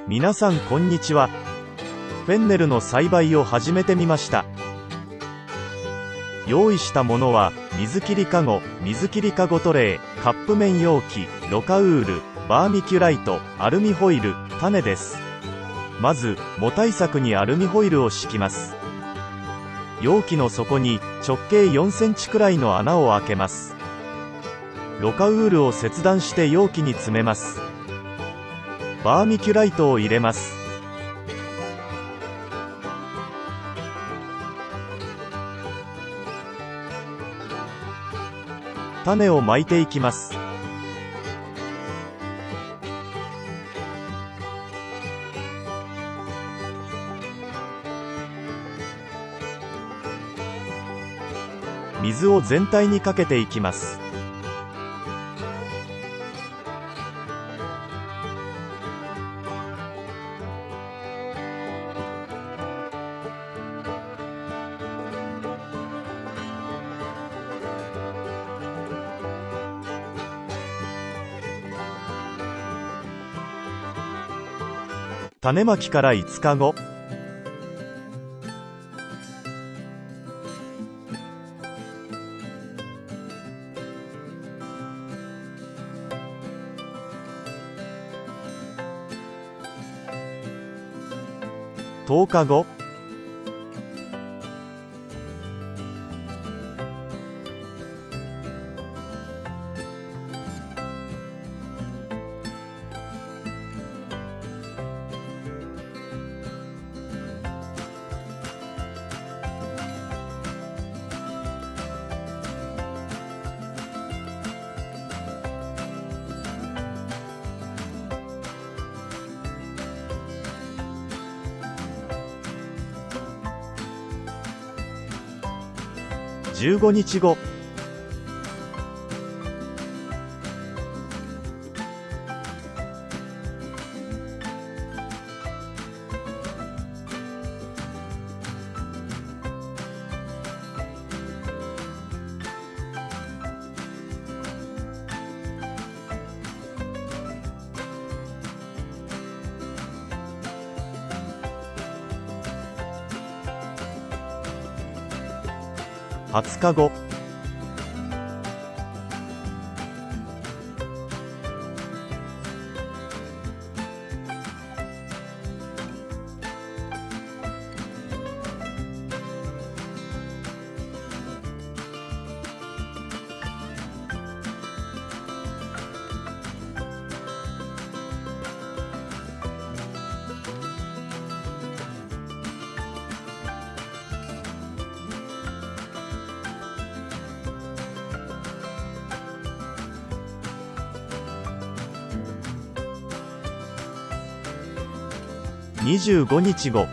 皆さんこんにちは。フェンネルの栽培を始めてみました。用意したものは水切りかご、水切りかごトレー、カップ麺容器、ロカウール、バーミキュライト、アルミホイル、種です。まず藻対策にアルミホイルを敷きます。容器の底に直径4センチくらいの穴を開けます。ロカウールを切断して容器に詰めます。バーミキュライトを入れます。種をまいていきます。水を全体にかけていきます。種まきから5日後。10日後。15日後。20日後。25日後。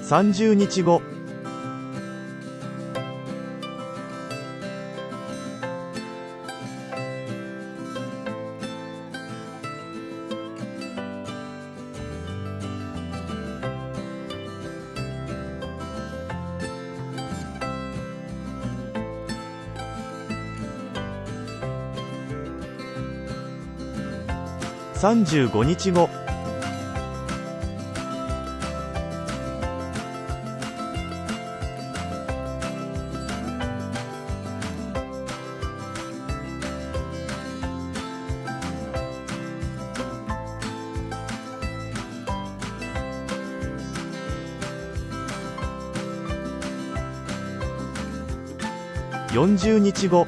30日後。35日後。40日後。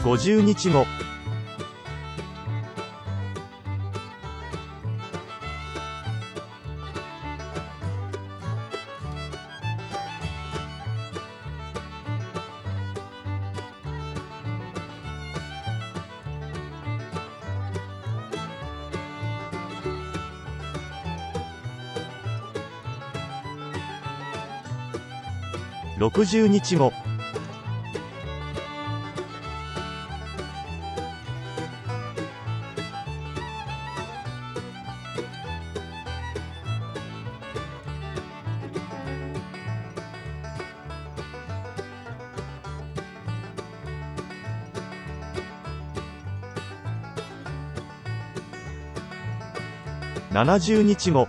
50日後。60日後。70日後。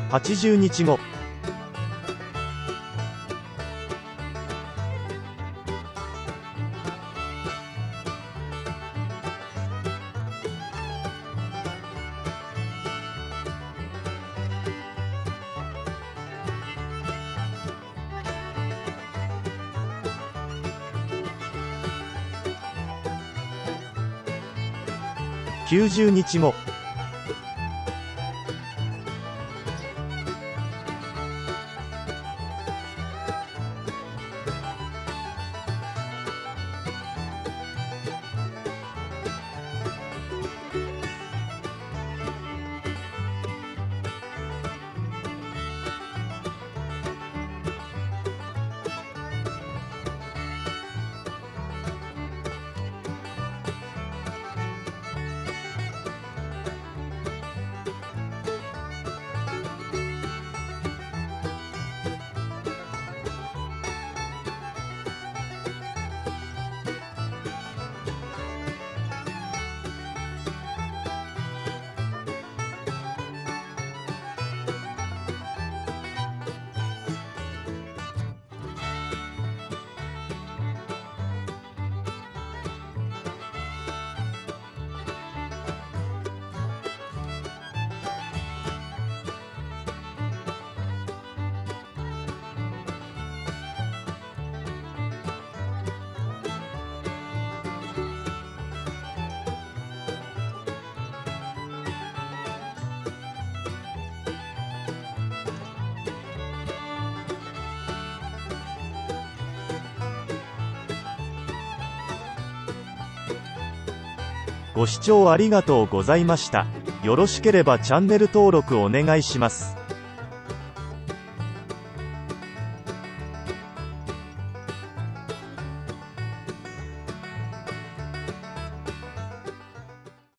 80日後。90日後。ご視聴ありがとうございました。よろしければチャンネル登録お願いします。